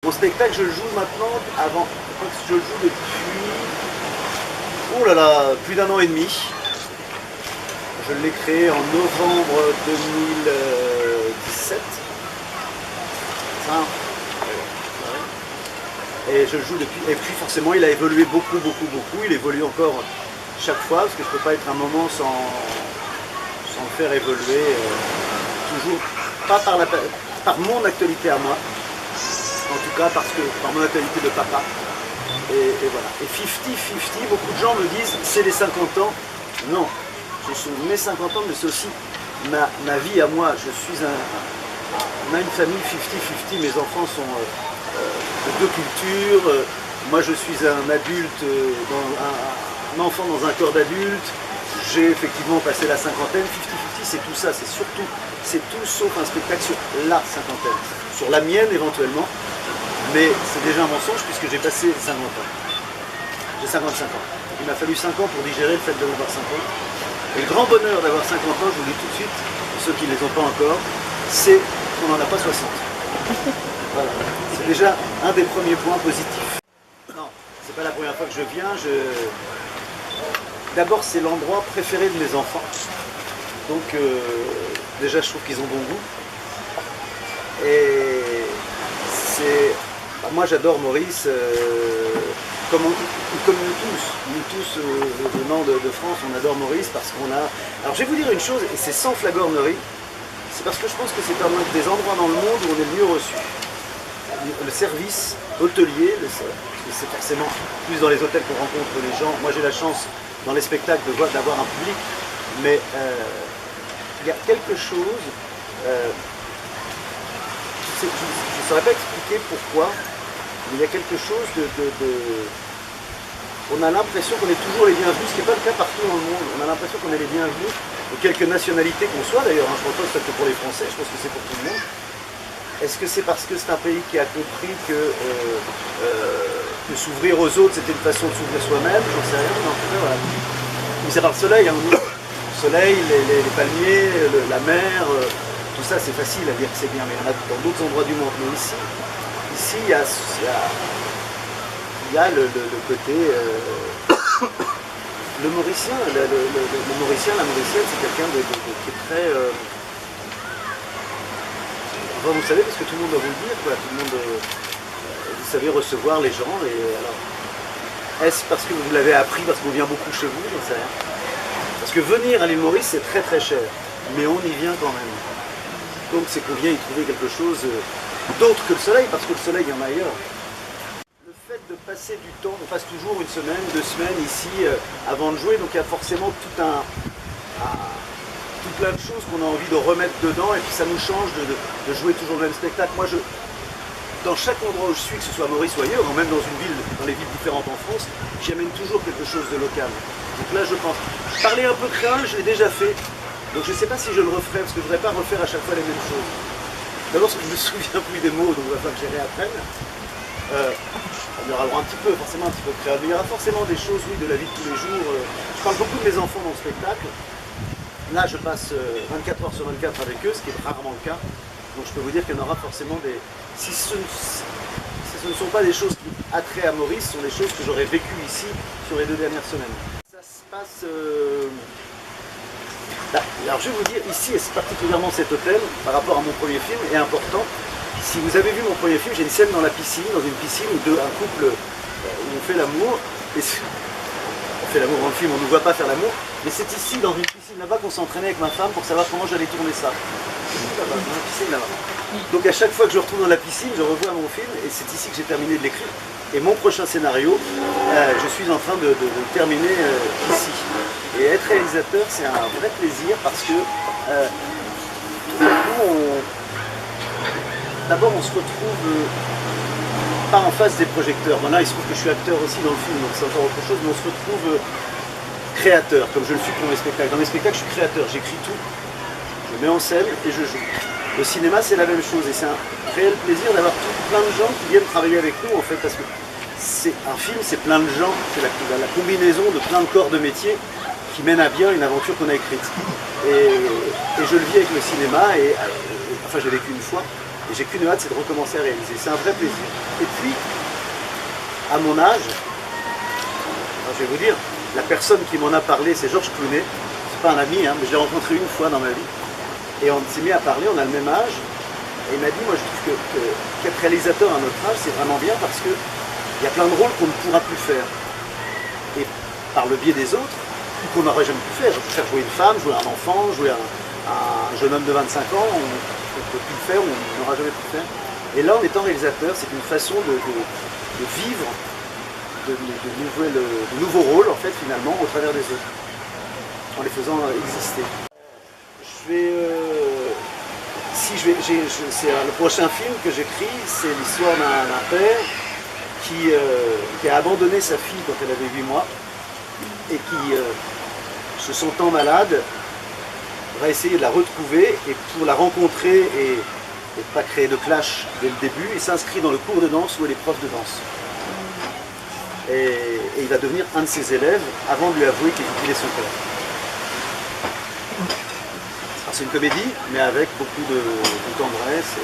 Mon spectacle, je le joue maintenant, je le joue depuis, oh là là, plus d'1 an et demi. Je l'ai créé en novembre 2017. Et je le joue depuis. Et puis forcément, il a évolué beaucoup. Il évolue encore chaque fois, parce que je ne peux pas être un moment sans le faire évoluer. Toujours, pas par mon actualité à moi, en tout cas par mon actualité de papa. Et voilà. Et 50-50, beaucoup de gens me disent c'est les 50 ans. Non, ce sont mes 50 ans, mais c'est aussi ma vie à moi. On a une famille 50-50, mes enfants sont de 2 cultures. Moi je suis un adulte, un enfant dans un corps d'adulte. J'ai effectivement passé la cinquantaine. 50-50, c'est tout ça, c'est tout sauf un spectacle sur la cinquantaine. Sur la mienne éventuellement, mais c'est déjà un mensonge puisque j'ai passé 50 ans. J'ai 55 ans. Il m'a fallu 5 ans pour digérer le fait d'avoir 5 ans. Et le grand bonheur d'avoir 50 ans, je vous le dis tout de suite, pour ceux qui ne les ont pas encore, c'est qu'on n'en a pas 60. Voilà. C'est déjà un des premiers points positifs. Non, c'est pas la première fois que je viens. D'abord, c'est l'endroit préféré de mes enfants. Donc, déjà, je trouve qu'ils ont bon goût. Et c'est... moi, j'adore Maurice. Comme nous tous venant de France, on adore Maurice parce qu'on a... Alors, je vais vous dire une chose, et c'est sans flagornerie, c'est parce que je pense que c'est un des endroits dans le monde où on est le mieux reçu. Le service hôtelier, c'est forcément plus dans les hôtels qu'on rencontre les gens. Moi, j'ai la chance, dans les spectacles, d'avoir un public, mais il y a quelque chose... je ne saurais pas expliquer pourquoi, mais il y a quelque chose on a l'impression qu'on est toujours les bienvenus, ce qui n'est pas le cas partout dans le monde. On a l'impression qu'on est les bienvenus, de quelques nationalités qu'on soit d'ailleurs. Je ne pense pas que c'est pour les Français, je pense que c'est pour tout le monde. Est-ce que c'est parce que c'est un pays qui a compris que s'ouvrir aux autres, c'était une façon de s'ouvrir soi-même? J'en sais rien, mais en tout cas, voilà. Mais c'est par le soleil, hein. Le soleil, les palmiers, la mer, tout ça c'est facile à dire que c'est bien, mais il y en a dans d'autres endroits du monde. Mais ici il y a le côté... le Mauricien, la Mauricienne, c'est quelqu'un qui est très... enfin, vous savez, parce que tout le monde doit vous le dire, quoi. Tout le monde... vous savez recevoir les gens, et alors... Est-ce parce que vous l'avez appris, parce qu'on vient beaucoup chez vous? J'en sais rien. Parce que venir à l'île Maurice, c'est très très cher, mais on y vient quand même. Donc c'est qu'on vient y trouver quelque chose d'autre que le soleil, parce que le soleil, il y en a ailleurs. Le fait de passer du temps, on passe toujours 1 semaine, 2 semaines ici avant de jouer, donc il y a forcément tout plein de choses qu'on a envie de remettre dedans, et puis ça nous change de jouer toujours le même spectacle. Moi, dans chaque endroit où je suis, que ce soit à Maurice ou ailleurs, ou même dans les villes différentes en France, j'y amène toujours quelque chose de local. Donc là, je pense. Parler un peu créole, je l'ai déjà fait. Donc je ne sais pas si je le referai, parce que je ne voudrais pas refaire à chaque fois les mêmes choses. D'abord, parce que je me souviens plus des mots, donc il va falloir que j'y réapprenne. Il y aura forcément un petit peu de créole, mais il y aura forcément des choses, oui, de la vie de tous les jours. Je parle beaucoup de mes enfants dans le spectacle. Là, je passe 24 heures sur 24 avec eux, ce qui est rarement le cas. Donc je peux vous dire qu'il y en aura forcément des... Si ce ne sont pas des choses qui attraient à Maurice, ce sont des choses que j'aurais vécues ici sur les 2 dernières semaines. Ça se passe... Là, alors je vais vous dire, ici, et particulièrement cet hôtel, par rapport à mon premier film, est important. Si vous avez vu mon premier film, j'ai une scène dans la piscine, dans une piscine où un couple, où on fait l'amour. On fait l'amour dans le film, on ne nous voit pas faire l'amour, mais c'est ici, dans une piscine là-bas, qu'on s'entraînait avec ma femme pour savoir comment j'allais tourner ça. Là-bas, dans la piscine là-bas. Donc à chaque fois que je retourne dans la piscine, je revois mon film, et c'est ici que j'ai terminé de l'écrire. Et mon prochain scénario, je suis en train de terminer ici. Et être réalisateur, c'est un vrai plaisir parce que tout d'un coup, d'abord on se retrouve pas en face des projecteurs. Bon, là, il se trouve que je suis acteur aussi dans le film, donc c'est encore autre chose, mais on se retrouve créateur, comme je le suis pour mes spectacles. Dans mes spectacles, je suis créateur, j'écris tout, je mets en scène et je joue. Au cinéma, c'est la même chose, et c'est un réel plaisir d'avoir plein de gens qui viennent travailler avec nous, en fait, parce que c'est un film, c'est plein de gens, c'est la combinaison de plein de corps de métier qui mène à bien une aventure qu'on a écrite. Et je le vis avec le cinéma, enfin j'ai vécu une fois, Et j'ai qu'une hâte, c'est de recommencer à réaliser. C'est un vrai plaisir. Et puis, à mon âge, alors je vais vous dire, la personne qui m'en a parlé, c'est Georges Clooney. C'est pas un ami, hein, mais je l'ai rencontré une fois dans ma vie. Et on s'est mis à parler, on a le même âge. Et il m'a dit, moi je trouve qu'être réalisateur à notre âge, c'est vraiment bien parce qu'il y a plein de rôles qu'on ne pourra plus faire. Et par le biais des autres, qu'on n'aurait jamais pu faire. Faire jouer une femme, jouer un enfant, jouer un jeune homme de 25 ans, on ne peut plus le faire, on n'aura jamais pu le faire. Et là, en étant réalisateur, c'est une façon de vivre de nouveaux rôles, en fait, finalement, au travers des autres, en les faisant exister. C'est le prochain film que j'écris, c'est l'histoire d'un père qui a abandonné sa fille quand elle avait 8 mois et qui, se sentant malade, va essayer de la retrouver et pour la rencontrer et ne pas créer de clash dès le début, il s'inscrit dans le cours de danse où elle est prof de danse. Et il va devenir un de ses élèves avant de lui avouer qu'il est son père. C'est une comédie, mais avec beaucoup de tendresse.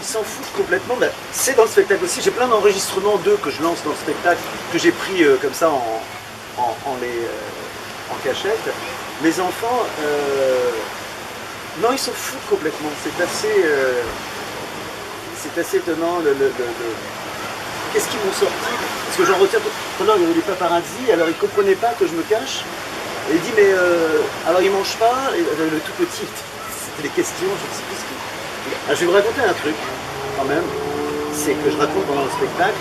Ils s'en foutent complètement. C'est dans le spectacle aussi. J'ai plein d'enregistrements d'eux que je lance dans le spectacle, que j'ai pris comme ça en cachette. Mes enfants, non, ils s'en foutent complètement. C'est assez étonnant. Qu'est-ce qu'ils m'ont sorti? Parce que j'en retiens. Pendant il y avait des paparazzi, alors ils ne comprenaient pas que je me cache. Et il dit, mais alors ils ne mangent pas? Et le tout petit, c'était des questions, je ne sais plus ce que. Alors, je vais vous raconter un truc, quand même. C'est que je raconte pendant le spectacle,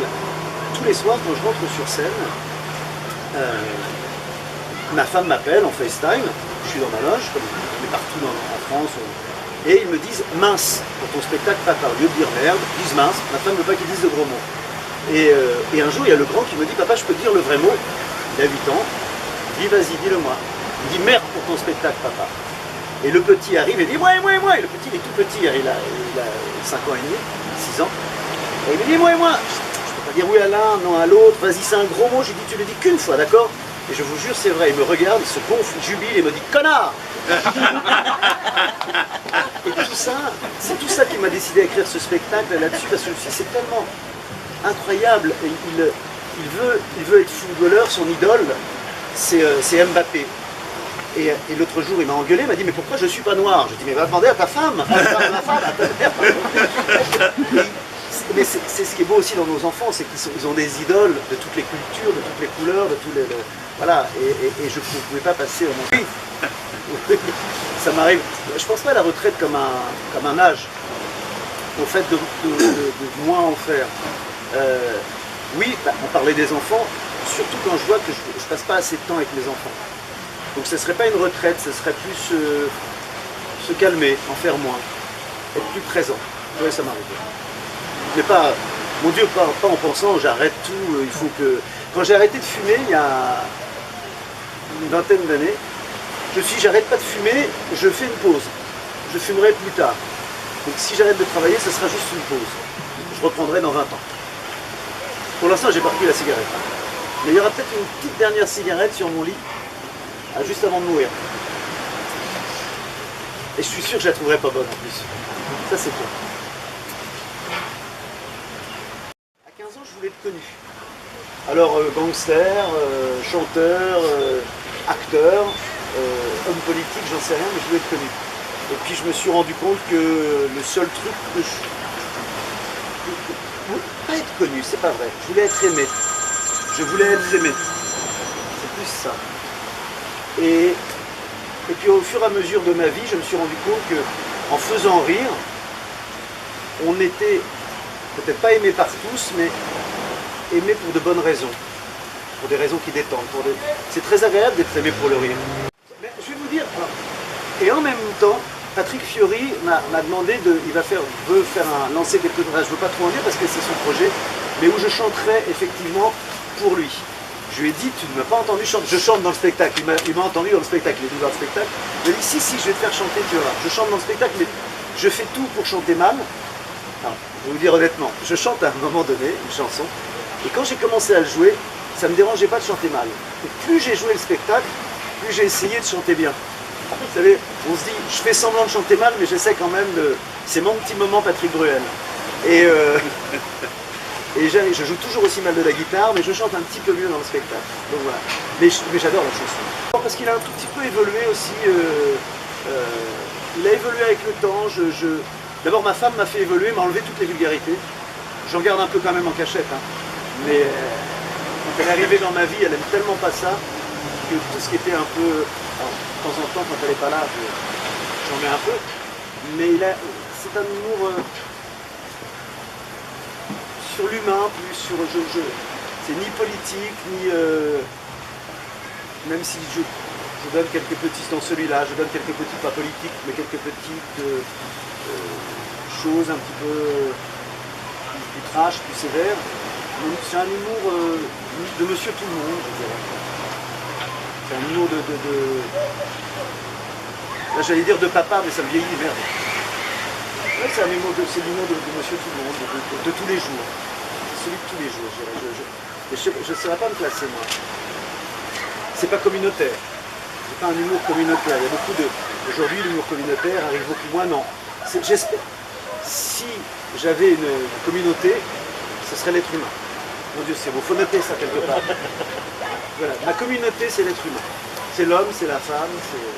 tous les soirs, quand je rentre sur scène, ma femme m'appelle en FaceTime, je suis dans ma loge, comme partout en France, et ils me disent mince pour ton spectacle papa. Au lieu de dire merde, ils disent mince. Ma femme ne veut pas qu'ils disent de gros mots. Et un jour, il y a le grand qui me dit papa, je peux te dire le vrai mot. Il a 8 ans. Il dit vas-y, dis-le-moi. Il dit merde pour ton spectacle papa. Et le petit arrive et dit moi. Et le petit, il est tout petit, il a 5 ans et demi, 6 ans. Et il me dit moi. Je peux pas dire oui à l'un, non à l'autre. Vas-y, c'est un gros mot. J'ai dit tu le dis qu'une fois, d'accord? Et je vous jure, c'est vrai. Il me regarde, il se gonfle, il jubile et me dit connard. Et tout ça, c'est tout ça qui m'a décidé à écrire ce spectacle là-dessus, parce que c'est tellement incroyable. Et il veut être footballeur, son idole, c'est Mbappé. Et l'autre jour, il m'a engueulé, il m'a dit mais pourquoi je ne suis pas noir? Je dis mais va demander à ta femme, à ta mère. Mais c'est ce qui est beau aussi dans nos enfants, c'est qu'ils ont des idoles de toutes les cultures, de toutes les couleurs, de tous les... Voilà, et je ne pouvais pas passer au monde. Oui, ça m'arrive. Je ne pense pas à la retraite comme un âge, au fait de moins en faire. Oui, on parlait des enfants, surtout quand je vois que je ne passe pas assez de temps avec mes enfants. Donc ce ne serait pas une retraite, ce serait plus se calmer, en faire moins, être plus présent. Oui, ça m'arrive. Mais pas, mon Dieu, pas en pensant j'arrête tout, il faut que... Quand j'ai arrêté de fumer, il y a une vingtaine d'années, j'arrête pas de fumer, je fais une pause. Je fumerai plus tard. Donc si j'arrête de travailler, ce sera juste une pause. Je reprendrai dans 20 ans. Pour l'instant, j'ai pas repris la cigarette. Mais il y aura peut-être une petite dernière cigarette sur mon lit, juste avant de mourir. Et je suis sûr que je la trouverai pas bonne en plus. Ça, c'est clair. À 15 ans, je voulais être connu. Alors, gangster, chanteur, acteur, homme politique, j'en sais rien, mais je voulais être connu. Et puis je me suis rendu compte que le seul truc que je voulais pas être connu, c'est pas vrai. Je voulais être aimé. Je voulais être aimé. C'est plus ça. Et puis au fur et à mesure de ma vie, je me suis rendu compte qu'en faisant rire, on était peut-être pas aimé par tous, mais aimé pour de bonnes raisons. Pour des raisons qui détendent. C'est très agréable d'être aimé pour le rire. Mais je vais vous dire, et en même temps, Patrick Fiori m'a demandé il veut lancer quelque chose, je ne veux pas trop en dire parce que c'est son projet, mais où je chanterai effectivement pour lui. Je lui ai dit, tu ne m'as pas entendu chanter, je chante dans le spectacle, il m'a entendu dans le spectacle, il est venu dans le spectacle, il m'a dit, si, je vais te faire chanter, tu verras. Je chante dans le spectacle, mais je fais tout pour chanter mal. Alors, je vais vous dire honnêtement, je chante à un moment donné, une chanson, et quand j'ai commencé à le jouer, ça ne me dérangeait pas de chanter mal. Et plus j'ai joué le spectacle, plus j'ai essayé de chanter bien. Vous savez, on se dit, je fais semblant de chanter mal, mais j'essaie quand même de... C'est mon petit moment Patrick Bruel. Et je joue toujours aussi mal de la guitare, mais je chante un petit peu mieux dans le spectacle. Donc voilà. Mais j'adore la chanson. Parce qu'il a un tout petit peu évolué aussi. Il a évolué avec le temps. D'abord, ma femme m'a fait évoluer, m'a enlevé toutes les vulgarités. J'en garde un peu quand même en cachette. Hein. Mais quand elle est arrivée dans ma vie, elle aime tellement pas ça que tout ce qui était un peu... Alors, de temps en temps, quand elle n'est pas là, j'en mets un peu. Mais c'est un humour sur l'humain, plus sur... c'est ni politique, ni... même si je donne quelques petits dans celui-là, je donne quelques petits, pas politiques, mais quelques petites choses un petit peu plus trash, plus sévères. C'est un humour de Monsieur Tout le Monde, je dirais. C'est un humour là j'allais dire de papa, mais ça me vieillit, merde. Ouais, c'est l'humour de Monsieur Tout le Monde, de tous les jours. Celui de tous les jours, je dirais. Je ne saurais pas me classer, moi. C'est pas communautaire. C'est pas un humour communautaire. Il y a beaucoup de... Aujourd'hui, l'humour communautaire arrive beaucoup moins. Non. J'espère... Si j'avais une communauté, ce serait l'être humain. Mon Dieu, c'est beau. Faut noter ça quelque part. Voilà. Ma communauté, c'est l'être humain. C'est l'homme, c'est la femme, c'est...